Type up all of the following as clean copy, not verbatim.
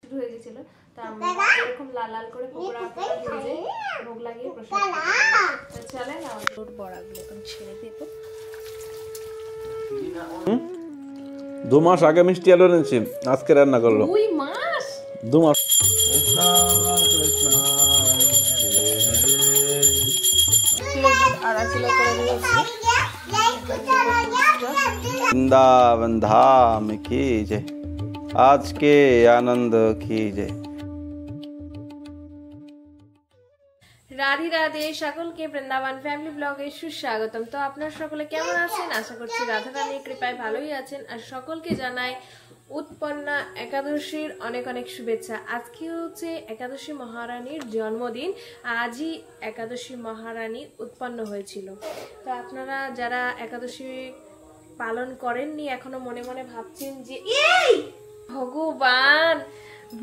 শুরু হয়ে গেছিল। তো আমরা এরকম লাল লাল করে পকোড়া ভেজে ভোগ লাগিয়ে প্রসাদ তো চলেন আমার বড়াগুলো এখন ছেড়ে দেবো। 2 মাস আগে মিষ্টি আলু এনেছি, আজকে রান্না করলো। 2 মাস। वृंदावन धाम की जय, आज के आनंद की जय। রাধে রাধে, সকলকে বৃন্দাবন ফ্যামিলি ব্লগে সুস্বাগতম। তো আপনারা সকলে কেমন আছেন? আশা করছি রাধা রানীর কৃপায় ভালোই আছেন। আর সকলকে জানাই উৎপন্না একাদশীর অনেক অনেক শুভেচ্ছা। আজকে হচ্ছে একাদশী মহারানীর জন্মদিন। আজই একাদশী মহারানী উৎপন্ন হয়েছিল। তো আপনারা যারা একাদশী পালন করেননি এখনো মনে মনে ভাবছেন যে এই ভগবান,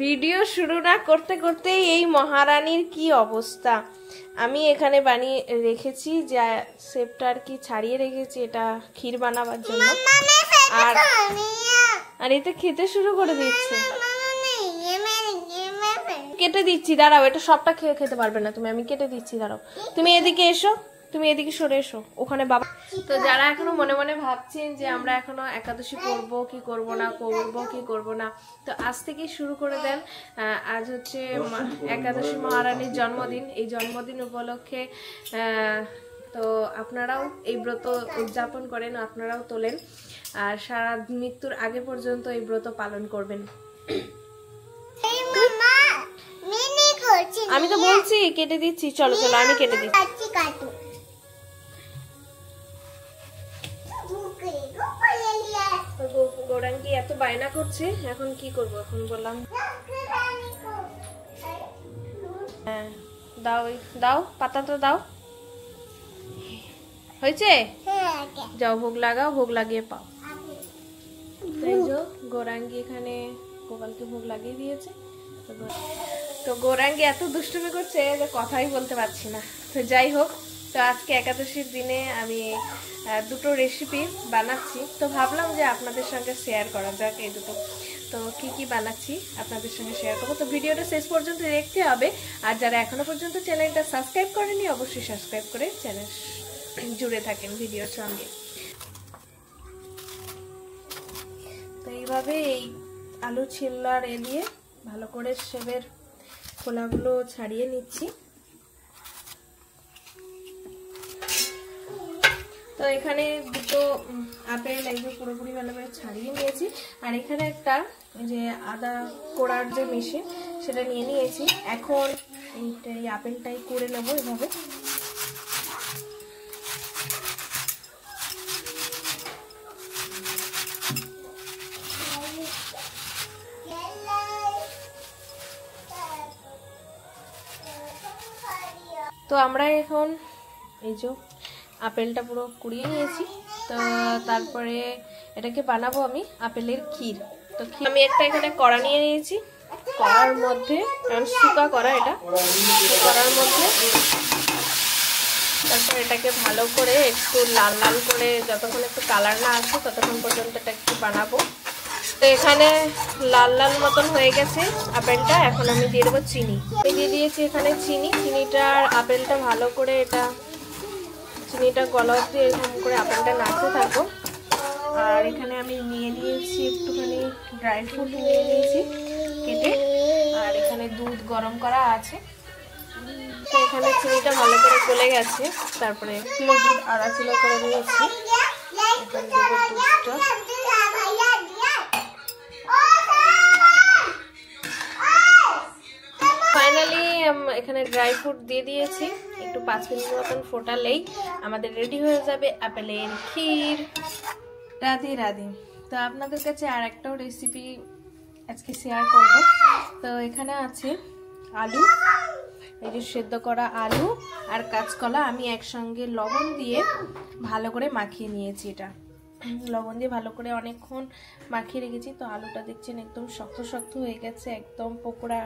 ভিডিও শুরু না করতে করতেই এই মহারানীর কি অবস্থা। আমি এখানে বানিয়ে রেখেছি, যা সেপটা আর কি ছাড়িয়ে রেখেছি এটা ক্ষীর বানাবার জন্য। আর এটা খেতে শুরু করে দিচ্ছে। কেটে দিচ্ছি, দাঁড়াও, এটা সবটা খেতে পারবে না তুমি, আমি কেটে দিচ্ছি, দাঁড়াও। তুমি এদিকে এসো, তুমি এদিকে সরে এসো, ওখানে বাবা। তো যারা এখনো মনে মনে ভাবছেন যে আমরা এখনো একাদশী করব কি করব না, করব কি করব না, তো আজ থেকেই শুরু করে দেন। আজ হচ্ছে একাদশী মহারানীর জন্মদিন। এই জন্মদিন উপলক্ষে তো আপনারাও এই ব্রত উদযাপন করেন, আপনারাও তোলেন আর সারা মৃত্যুর আগে পর্যন্ত এই ব্রত পালন করবেন। আমি তো বলছি কেটে দিচ্ছি, চলো চলো আমি কেটে দিচ্ছি। গৌরাঙ্গি এত বায়না করছে, এখন কি করব? এখন বললাম হ্যাঁ দাও, দাও পাতাটা দাও। হয়েছে? যাও ভোগ লাগাও, ভোগ লাগিয়ে পাও। এই যে গৌরাঙ্গি এখানে গোপালকে ভোগ লাগিয়ে দিয়েছে। তো গৌরাঙ্গি এত দুষ্টুমি করছে যে কথাই বলতে পারছি না। তো যাই হোক, তো আজকে একাদশীর দিনে আমি দুটো রেসিপি বানাচ্ছি। তো ভাবলাম যে আপনাদের সঙ্গে শেয়ার করা যাক এই দুটো। তো কি কি বানাচ্ছি আপনাদের সঙ্গে শেয়ার করবো। তো ভিডিওটা শেষ পর্যন্ত দেখতে হবে। আর যারা এখনো পর্যন্ত চ্যানেলটা সাবস্ক্রাইব করেনি অবশ্যই সাবস্ক্রাইব করে চ্যানেল জুড়ে থাকেন ভিডিওর সঙ্গে। তো এইভাবে এই আলু ছিল্লার দিয়ে ভালো করে সেবের খোলাগুলো ছাড়িয়ে নিচ্ছি। তো এখানে দুটো আপেল একদম পুরোপুরি ভালোভাবে ছাড়িয়ে নিয়েছি। আর এখানে একটা যে আদা কোড়ার যে মেশিন সেটা নিয়ে নিয়েছি। এখন এই আপেলটাই করে নেবো এভাবে। তো আমরা এখন এই যে আপেলটা পুরো কুড়িয়ে নিয়েছি। তো তারপরে এটাকে বানাবো আমি আপেলের ক্ষীর। তো আমি একটা এখানে কড়া নিয়ে নিয়েছি। কড়ার মধ্যে শুকা কড়া, এটা কড়ার মধ্যে তারপর এটাকে ভালো করে একটু লাল লাল করে যতক্ষণ একটু কালার না আসে ততক্ষণ পর্যন্ত এটা একটু বানাবো। তো এখানে লাল লাল মতন হয়ে গেছে আপেলটা। এখন আমি দিয়ে দেবো চিনি। দিয়ে দিয়েছি এখানে চিনি। চিনিটা আর আপেলটা ভালো করে এটা চিনিটা গলা অবধি এরকম করে আপেলটা নাড়তে থাকবো। আর এখানে আমি নিয়ে নিয়েছি একটুখানি ড্রাই ফ্রুট নিয়ে নিয়েছি কেটে। আর এখানে দুধ গরম করা আছে। তো এখানে চিনিটা ভালো করে গলে গেছে। তারপরে কিলো দুধ আড়াচিলো করে নিয়েছি। এখানে দেবো দুধটা। ফাইনালি এখানে ড্রাই ফ্রুট দিয়ে দিয়েছি। একটু 5 মিনিট মতন ফোটালেই আমাদের রেডি হয়ে যাবে আপেলের ক্ষীর। রাধে রাধে। তো আপনাদের কাছে আর একটাও রেসিপি আজকে শেয়ার করব। তো এখানে আছে আলু, এই যে সেদ্ধ করা আলু আর কাঁচকলা আমি একসঙ্গে লবণ দিয়ে ভালো করে মাখিয়ে নিয়েছি। এটা লবণ দিয়ে ভালো করে অনেকক্ষণ মাখিয়ে রেখেছি। তো আলুটা দেখছেন একদম শক্ত শক্ত হয়ে গেছে, একদম পকোড়া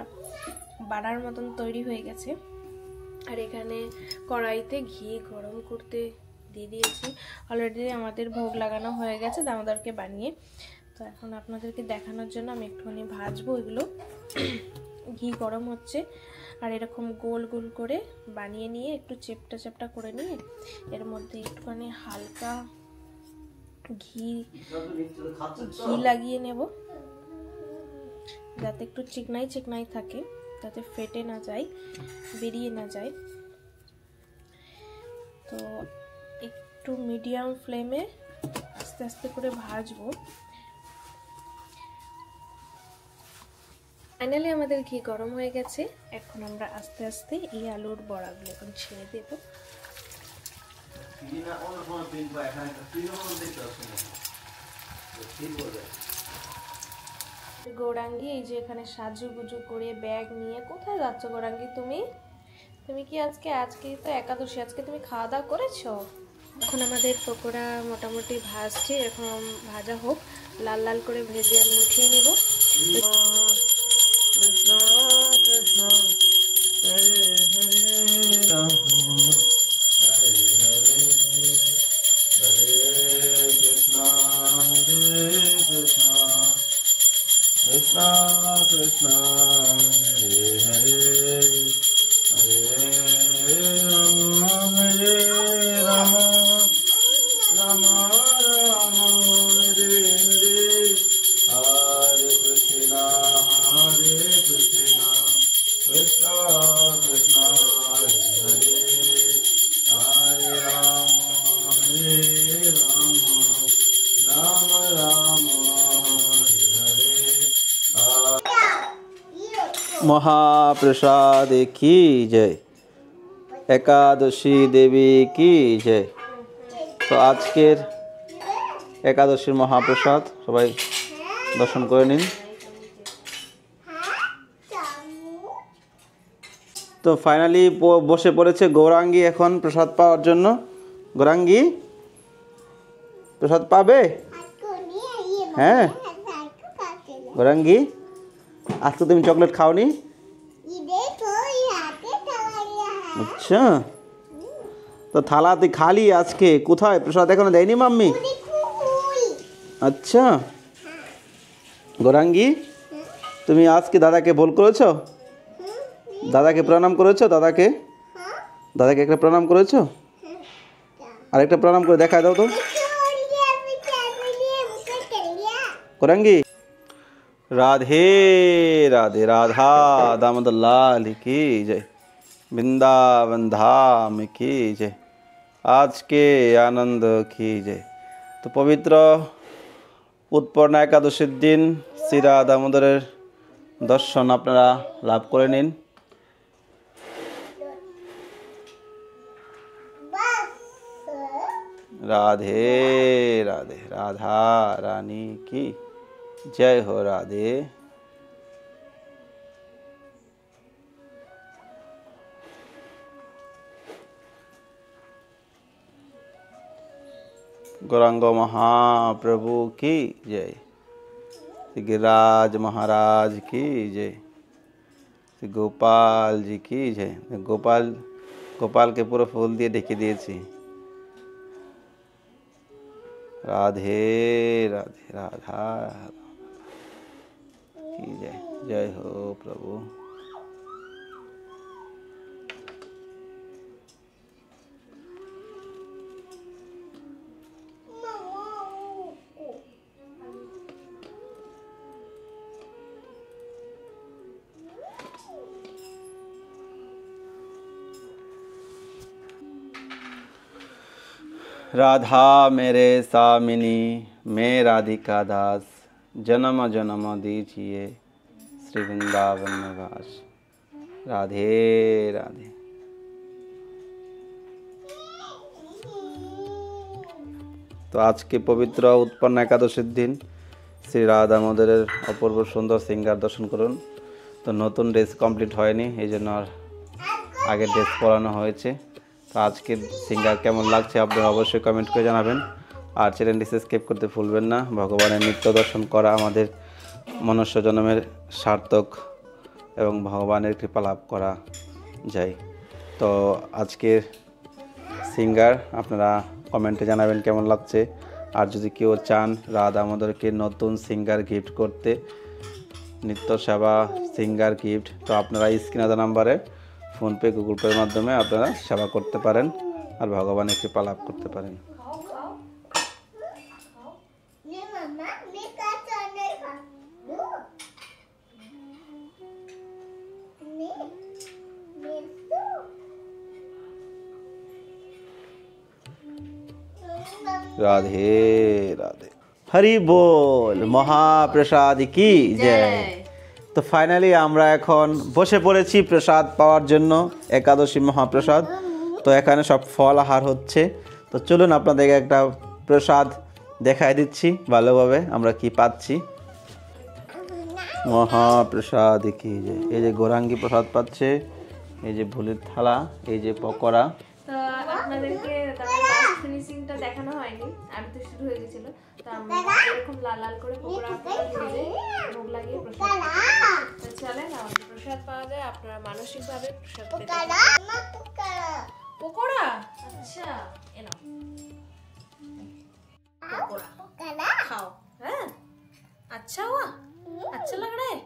বানার মতন তৈরি হয়ে গেছে। আর এখানে কড়াইতে ঘি গরম করতে দিয়ে দিয়েছি। অলরেডি আমাদের ভোগ লাগানো হয়ে গেছে দামোদরকে বানিয়ে। তো এখন আপনাদেরকে দেখানোর জন্য আমি একটুখানি ভাজবো এগুলো। ঘি গরম হচ্ছে, আর এরকম গোল গোল করে বানিয়ে নিয়ে একটু চেপটা চেপটা করে নিয়ে এর মধ্যে একটুখানি হালকা ঘি লাগিয়ে নেব, যাতে একটু চিকনাই চিকনাই থাকে, যাতে ফেটে না যায়, বেরিয়ে না যায়। তো একটু মিডিয়াম ফ্লেমে আস্তে আস্তে করে ভাজবো। ফাইনালি আমাদের ঘি গরম হয়ে গেছে। এখন আমরা আস্তে আস্তে এই আলুর বড়াগুলো এখন ছেড়ে দেবো। গৌরাঙ্গি এই যে এখানে সাজুগুজু করে ব্যাগ নিয়ে কোথায় যাচ্ছ গৌরাঙ্গি? তুমি কি আজকে তো একাদশী, আজকে তুমি খাওয়া দাওয়া করেছো? এখন আমাদের পকোড়া মোটামুটি ভাজছে, এরকম ভাজা হোক, লাল লাল করে ভেজে আমি উঠিয়ে নেব। কৃষ্ণ কৃষ্ণ হরে হরে রাম হরে হরে হরে কৃষ্ণ হরে কৃষ্ণ কৃষ্ণ কৃষ্ণ হরে হরে হরে রাম হরে রাম রাম রাম হরে হরে হরে কৃষ্ণ হরে কৃষ্ণ কৃষ্ণ কৃষ্ণ হরে হরে হরে রাম রাম রাম হরে হরে। महाप्रसाद की जय, एकादशी देवी की जय। तो आजकेर एकादशीर महाप्रसाद सबाई दर्शन करे निन। तो फाइनली बसे पड़ेছে गौरांगी এখন प्रसाद पाওয়ার জন্য। गौरांगी प्रसाद पाবে? হ্যাঁ गौरांगी आज तो तुम चॉकलेट खाओनी? अच्छा तो थाला तो खाली आज के কোথায় প্রসাদ এখনো দেয়নি মাম্মি? আচ্ছা গৌরাঙ্গি তুমি আজকে দাদাকে ভুল করেছো? দাদাকে প্রণাম করেছো? দাদাকে একটা প্রণাম করেছো? আরেকটা প্রণাম করে দেখায় দাও তো গৌরাঙ্গি। राधे राधे, राधा दामोदर लाल की जय, वृंदावन धाम की जय, आज के आनंद की जय। तो पवित्र उत्पन्ना एकादशीर दिन श्री राधा दामोदरेर दर्शन आपनारा लाभ करे निन। राधे राधे, राधा रानी की जय हो। राधे गौरांग महाप्रभु की जय, श्री गिरिराज महाराज की जय, श्री गोपाल जी की जय। गोपाल के पूरा फूल दिए ढेके दिएছি। राधे राधे, राधा की जय, जय हो प्रभु। राधा मेरे सामिनी, मैं राधिका दास, जन्म जन्म दीजिए श्री वृंदावन निवास। राधे राधे। तो आज के पवित्र उत्पन्न एकादशीर दिन श्री राधा दामोदरेर अपूर्व सुंदर सिंगार दर्शन करुन। तो नतून ड्रेस कमप्लीट हयनि एइजন্য आगे ड्रेस परानो हयेছে। तो आज के सिंगार केमन लागছে আপনারা অবশ্যই কমেন্ট করে জানাবেন। আর চ্যানেলটি সাবস্ক্রাইব করতে ভুলবেন না। ভগবানের নিত্য দর্শন করা আমাদের মনুষ্য জন্মের সার্থক এবং ভগবানের কৃপা লাভ করা যায়। তো আজকের সিঙ্গার আপনারা কমেন্টে জানাবেন কেমন লাগছে। আর যদি কেউ চান রাত আমাদেরকে নতুন সিঙ্গার গিফট করতে, নিত্য সেবা সিঙ্গার গিফট, তো আপনারা স্ক্রিনে দেওয়া নাম্বারে ফোনপে গুগল পের মাধ্যমে আপনারা সেবা করতে পারেন আর ভগবানের কৃপা লাভ করতে পারেন। রাধে রাধে, হরি বল, মহাপ্রসাদ কি জয়। তো ফাইনালি আমরা এখন বসে পড়েছি প্রসাদ পাওয়ার জন্য, একাদশী মহাপ্রসাদ। তো এখানে সব ফল আহার হচ্ছে। তো চলুন আপনাদেরকে একটা প্রসাদ দেখাই দিচ্ছি ভালোভাবে আমরা কি পাচ্ছি। মহাপ্রসাদ কি জয়। এই যে গৌরাঙ্গী প্রসাদ পাচ্ছে, এই যে ভুলির থালা, এই যে পকোড়া। তো আপনাদেরকে ফিনিশিংটা দেখানো হয়নি, আর তো শুরু হয়ে গেছিল। তো আমরা এরকম লাল লাল করে পকোড়া ভেজে ভোগ লাগিয়ে প্রসাদ তো চলেন আমাদের প্রসাদ পাওয়া যায়, আপনারা মানসিকভাবে প্রসাদ পেতে পারেন। পকোড়া, আচ্ছা এ নাও পকোড়া খাও। হ্যাঁ আচ্ছা हुआ, अच्छा लग रहा है।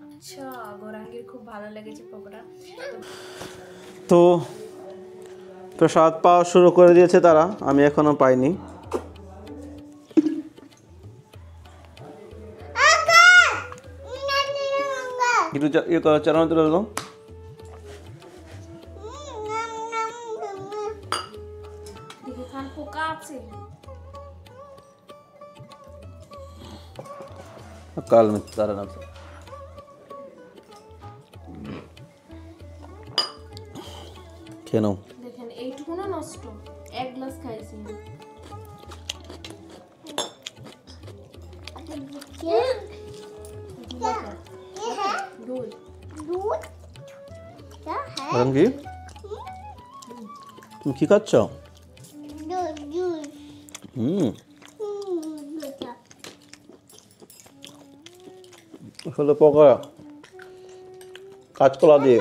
अच्छा গৌরাঙ্গীর খুব ভালো লেগেছে পকোড়া। তো প্রসাদ পাওয়া শুরু করে দিয়েছে তারা, আমি এখনো পাইনি। একটু ইয়ে করো, চালানো তুলে দাও। পোকা আছে কাল में तारा नाम से কেন দেখেন এইটুকু না নষ্ট, এক গ্লাস খাইছি। রঙ্গি তুমি কি খাচ্ছ? হলো পকোড়া কাঁচকলা দিয়ে।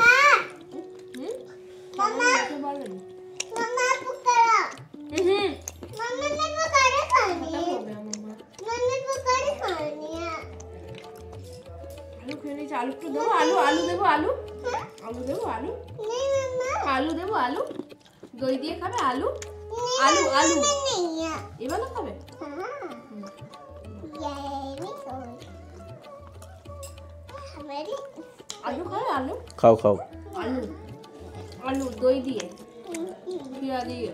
আলু একটু দেবো, আলু আলু দেবো, আলু আলু দেবো, আলু আলু দেবো, আলু দই দিয়ে খাবে, আলু আলু আলু এবারে খাবে। আলু খাবে, আলু খাও খাও, আলু আলু দই দিয়ে পিয়া দিয়ে।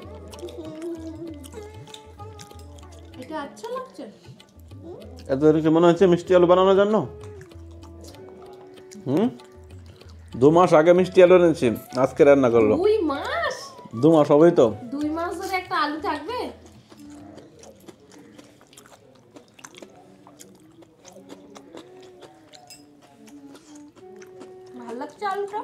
এটা আচ্ছা লাগছে। এত কি মনে হচ্ছে মিষ্টি আলু বানানোর জন্য? 2 মাস আগে মিষ্টি আলু এনেছি, আজকে রান্না করলো। 2 মাস? 2 মাস হবেই তো। 2 মাস ধরে একটা আলু থাকবে? ভালো লাগছে আলুটা।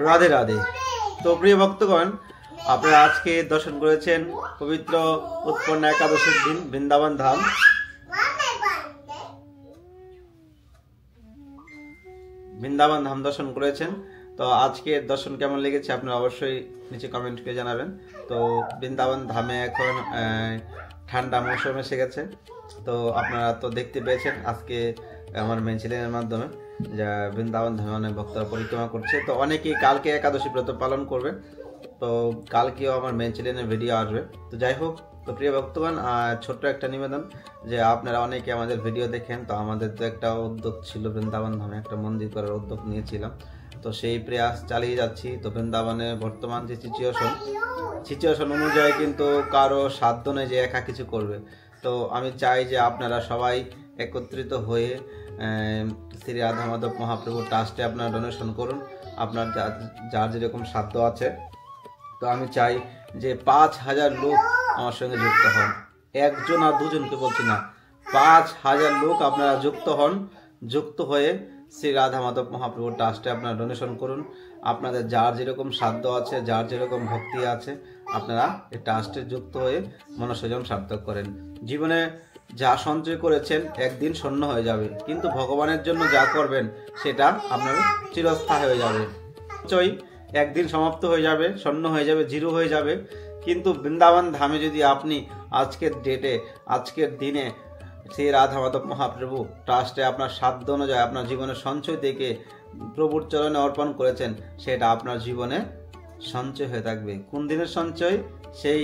রাধে রাধে। তো প্রিয় ভক্তগণ, আপনারা আজকে দর্শন করেছেন পবিত্র উৎপন্ন একাদশীর দিন বৃন্দাবন ধাম। বৃন্দাবন ধাম দর্শন করেছেন। তো আজকে দর্শন কেমন লেগেছে আপনারা অবশ্যই নিচে কমেন্ট করে জানাবেন। তো বৃন্দাবন ধামে এখন ঠান্ডা মৌসুম এসে গেছে। তো আপনারা তো দেখতে পেয়েছেন আজকে আমার মেন চ্যানেলের মাধ্যমে যা বৃন্দাবন ধামে অনেক ভক্তরা পরিক্রমা করছে। তো অনেকেই কালকে একাদশী ব্রত পালন করবে, তো কালকেও আমার মেন চ্যানেলে ভিডিও আসবে। তো যাই হোক, তো প্রিয় ভক্তগণ, ছোট্ট একটা নিবেদন যে আপনারা অনেকে আমাদের ভিডিও দেখেন। তো আমাদের তো একটা উদ্যোগ ছিল বৃন্দাবন ধামে একটা মন্দির করার উদ্যোগ নিয়েছিলাম। তো সেই প্রয়াস চালিয়ে যাচ্ছি। তো বৃন্দাবনে বর্তমান যে সিচুয়েশন অনুযায়ী কিন্তু কারো সাধ্য নেই যে একা কিছু করবে। তো আমি চাই যে আপনারা সবাই একত্রিত হয়ে শ্রী রাধা মাধব মহাপ্রভু ট্রাস্টে আপনারা ডোনেশন করুন, আপনার যার যেরকম সাধ্য আছে। তো আমি চাই যে 5,000 লোক আমার সঙ্গে যুক্ত হন, একজন আর দুজনকে বলছি না, 5,000 লোক আপনারা যুক্ত হন। যুক্ত হয়ে শ্রী রাধা মাধব মহাপ্রভু ট্রাস্টে আপনারা ডোনেশন করুন। আপনাদের যার যেরকম সাধ্য আছে, যার যেরকম ভক্তি আছে, আপনারা এই ট্রাস্টে যুক্ত হয়ে মনঃসংযম সার্থক করেন। জীবনে যা সঞ্চয় করেছেন একদিন শূন্য হয়ে যাবে, কিন্তু ভগবানের জন্য যা করবেন সেটা আপনার চিরস্থায়ী হয়ে যাবে। সঞ্চয় একদিন সমাপ্ত হয়ে যাবে, শূন্য হয়ে যাবে, জিরো হয়ে যাবে। কিন্তু বৃন্দাবন ধামে যদি আপনি আজকের ডেটে, আজকের দিনে শ্রী রাধা মাধব মহাপ্রভু ট্রাস্টে আপনার সাধ্য অনুযায়ী আপনার জীবনের সঞ্চয় থেকে প্রভুর চরণে অর্পণ করেছেন, সেটা আপনার জীবনে সঞ্চয় হয়ে থাকবে। কোন দিনের সঞ্চয়? সেই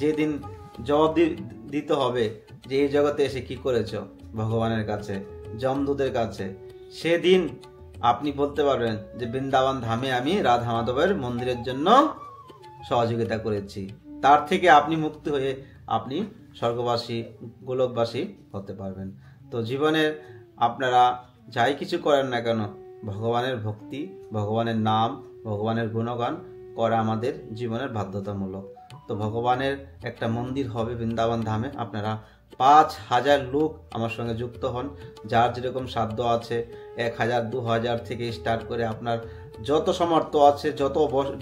যেদিন জবাব দিতে হবে যে এই জগতে এসে কি করেছো ভগবানের কাছে, যমদূতের কাছে, সেদিন আপনি বলতে পারবেন যে বৃন্দাবন ধামে আমি রাধা মাধবের মন্দিরের জন্য সহযোগিতা করেছি। তার থেকে আপনি মুক্তি হয়ে আপনি স্বর্গবাসী, গোলকবাসী হতে পারবেন। তো জীবনের আপনারা যাই কিছু করেন না কেন, ভগবানের ভক্তি, ভগবানের নাম, ভগবানের গুণগান করা আমাদের জীবনের বাধ্যতামূলক। তো ভগবানের একটা মন্দির হবে বৃন্দাবন ধামে। আপনারা 5,000 লোক আমার সঙ্গে যুক্ত হন। যার যেরকম সাধ্য আছে, 1,000, 2,000 থেকে স্টার্ট করে আপনার যত সামর্থ্য আছে, যত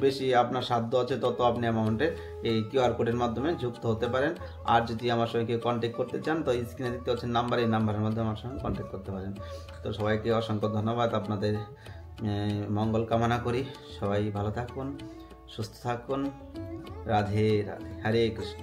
বেশি আপনার সাধ্য আছে, তত আপনি অ্যামাউন্টে এই QR কোডের মাধ্যমে যুক্ত হতে পারেন। আর যদি আমার সঙ্গে কেউ কন্ট্যাক্ট করতে চান, তো স্ক্রিনে দেখতে পাচ্ছেন নাম্বার, এই নাম্বারের মাধ্যমে আমার সঙ্গে কন্ট্যাক্ট করতে পারেন। তো সবাইকে অসংখ্য ধন্যবাদ, আপনাদের মঙ্গল কামনা করি। সবাই ভালো থাকুন, সুস্থ থাকুন। রাধে রাধে, হরে কৃষ্ণ।